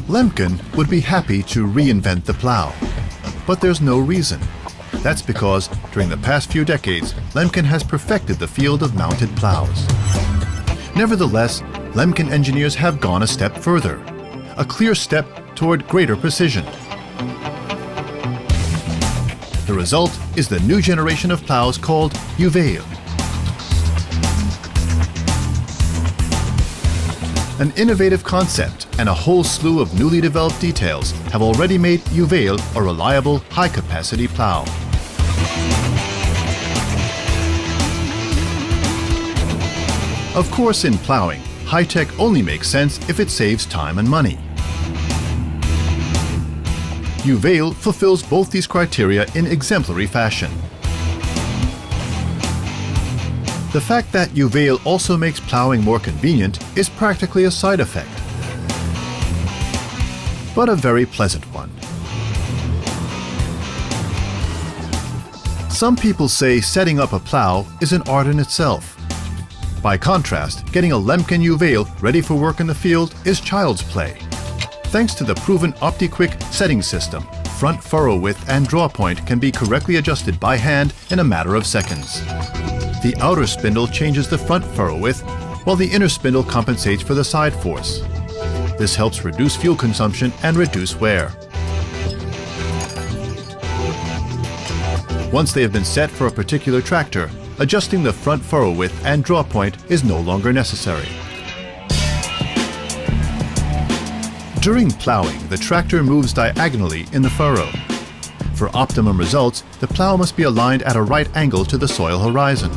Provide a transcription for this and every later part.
Lemken would be happy to reinvent the plow, but there's no reason. That's because during the past few decades, Lemken has perfected the field of mounted plows. Nevertheless, Lemken engineers have gone a step further, a clear step toward greater precision. The result is the new generation of plows called Juwel. An innovative concept and a whole slew of newly developed details have already made Juwel a reliable, high-capacity plow. Of course, in plowing, high-tech only makes sense if it saves time and money. Juwel fulfills both these criteria in exemplary fashion. The fact that Juwel also makes plowing more convenient is practically a side effect, but a very pleasant one. Some people say setting up a plow is an art in itself. By contrast, getting a Lemken Juwel ready for work in the field is child's play. Thanks to the proven OptiQuick setting system, front furrow width and draw point can be correctly adjusted by hand in a matter of seconds. The outer spindle changes the front furrow width, while the inner spindle compensates for the side force. This helps reduce fuel consumption and reduce wear. Once they have been set for a particular tractor, adjusting the front furrow width and draw point is no longer necessary. During plowing, the tractor moves diagonally in the furrow. For optimum results, the plow must be aligned at a right angle to the soil horizon.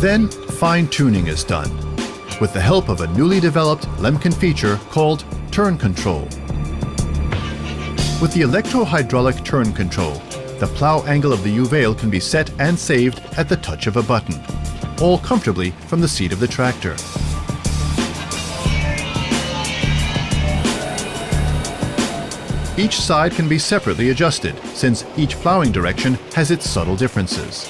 Then, fine-tuning is done, with the help of a newly developed Lemken feature called turn control. With the electro-hydraulic turn control, the plow angle of the Juwel can be set and saved at the touch of a button, all comfortably from the seat of the tractor. Each side can be separately adjusted, since each plowing direction has its subtle differences.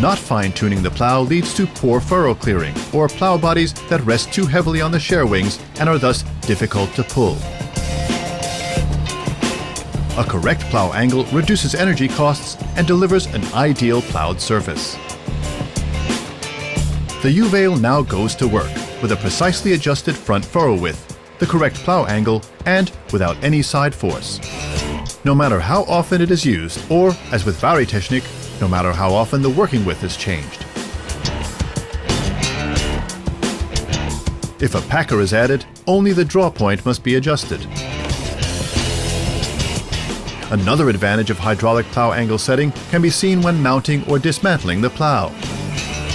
Not fine-tuning the plow leads to poor furrow clearing, or plow bodies that rest too heavily on the shear wings and are thus difficult to pull. A correct plow angle reduces energy costs and delivers an ideal plowed surface. The Juwel now goes to work with a precisely adjusted front furrow width, the correct plow angle, and without any side force. No matter how often it is used, or, as with Varitechnik, no matter how often the working width is changed. If a packer is added, only the draw point must be adjusted. Another advantage of hydraulic plow angle setting can be seen when mounting or dismantling the plow.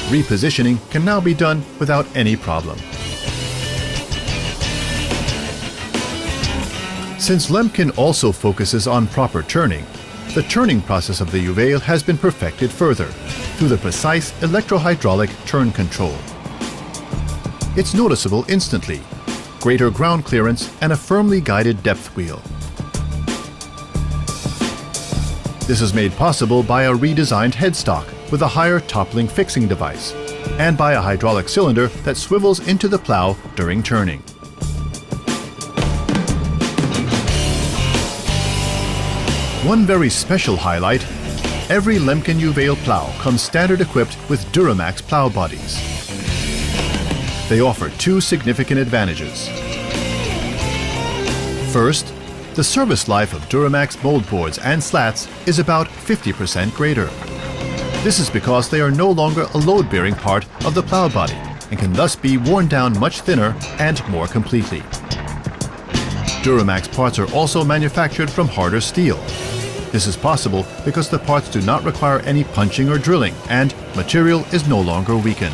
Repositioning can now be done without any problem. Since Lemken also focuses on proper turning, the turning process of the Juwel has been perfected further through the precise electro-hydraulic turn control. It's noticeable instantly, greater ground clearance and a firmly guided depth wheel. This is made possible by a redesigned headstock with a higher toppling fixing device and by a hydraulic cylinder that swivels into the plow during turning. One very special highlight, every Lemken Juwel plow comes standard equipped with Duramax plow bodies. They offer two significant advantages. First, the service life of Duramax mold boards and slats is about 50% greater. This is because they are no longer a load-bearing part of the plow body and can thus be worn down much thinner and more completely. Duramax parts are also manufactured from harder steel. This is possible because the parts do not require any punching or drilling and material is no longer weakened.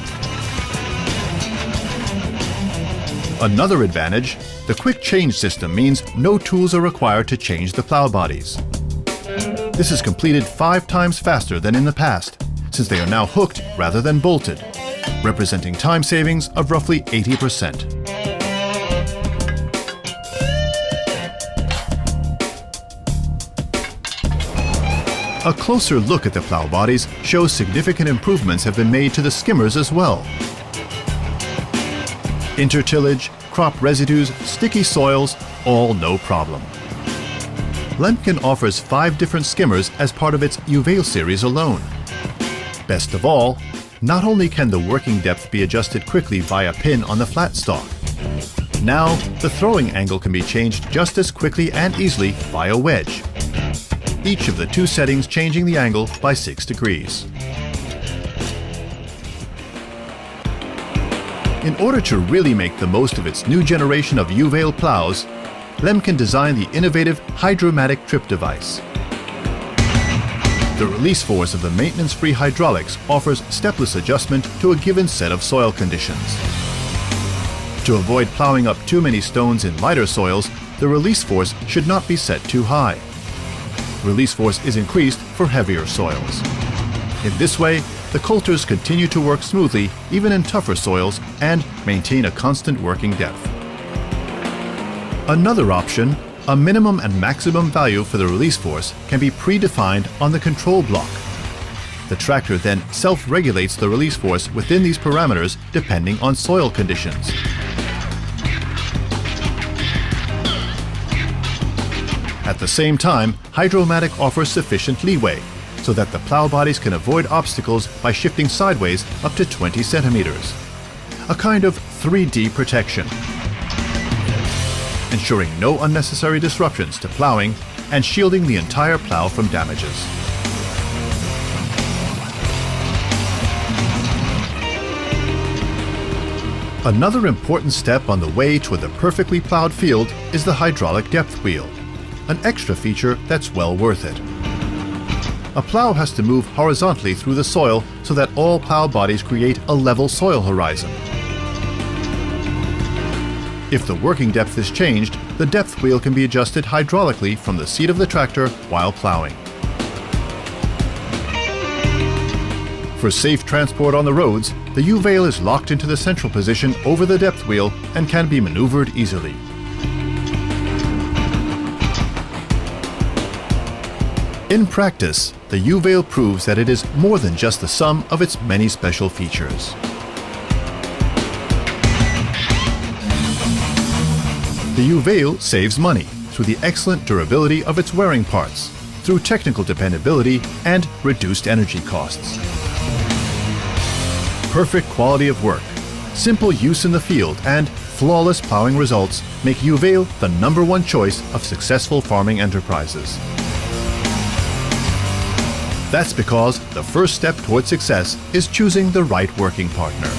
Another advantage, the quick change system means no tools are required to change the plow bodies. This is completed 5 times faster than in the past, since they are now hooked rather than bolted, representing time savings of roughly 80%. A closer look at the plow bodies shows significant improvements have been made to the skimmers as well. Intertillage, crop residues, sticky soils, all no problem. Lemken offers 5 different skimmers as part of its Juwel series alone. Best of all, not only can the working depth be adjusted quickly via pin on the flat stalk, now the throwing angle can be changed just as quickly and easily via wedge, each of the 2 settings changing the angle by 6 degrees. In order to really make the most of its new generation of Juwel plows, Lemken designed the innovative Hydromatic Trip device. The release force of the maintenance-free hydraulics offers stepless adjustment to a given set of soil conditions. To avoid plowing up too many stones in lighter soils, the release force should not be set too high. Release force is increased for heavier soils. In this way, the coulters continue to work smoothly even in tougher soils and maintain a constant working depth. Another option, a minimum and maximum value for the release force, can be predefined on the control block. The tractor then self-regulates the release force within these parameters depending on soil conditions. At the same time, Hydromatic offers sufficient leeway so that the plow bodies can avoid obstacles by shifting sideways up to 20 centimeters. A kind of 3D protection, ensuring no unnecessary disruptions to plowing and shielding the entire plow from damages. Another important step on the way toward the perfectly plowed field is the hydraulic depth wheel, an extra feature that's well worth it. A plow has to move horizontally through the soil so that all plow bodies create a level soil horizon. If the working depth is changed, the depth wheel can be adjusted hydraulically from the seat of the tractor while plowing. For safe transport on the roads, the Juwel is locked into the central position over the depth wheel and can be maneuvered easily. In practice, the Juwel proves that it is more than just the sum of its many special features. The Juwel saves money through the excellent durability of its wearing parts, through technical dependability and reduced energy costs. Perfect quality of work, simple use in the field, and flawless plowing results make Juwel the #1 choice of successful farming enterprises. That's because the first step toward success is choosing the right working partner.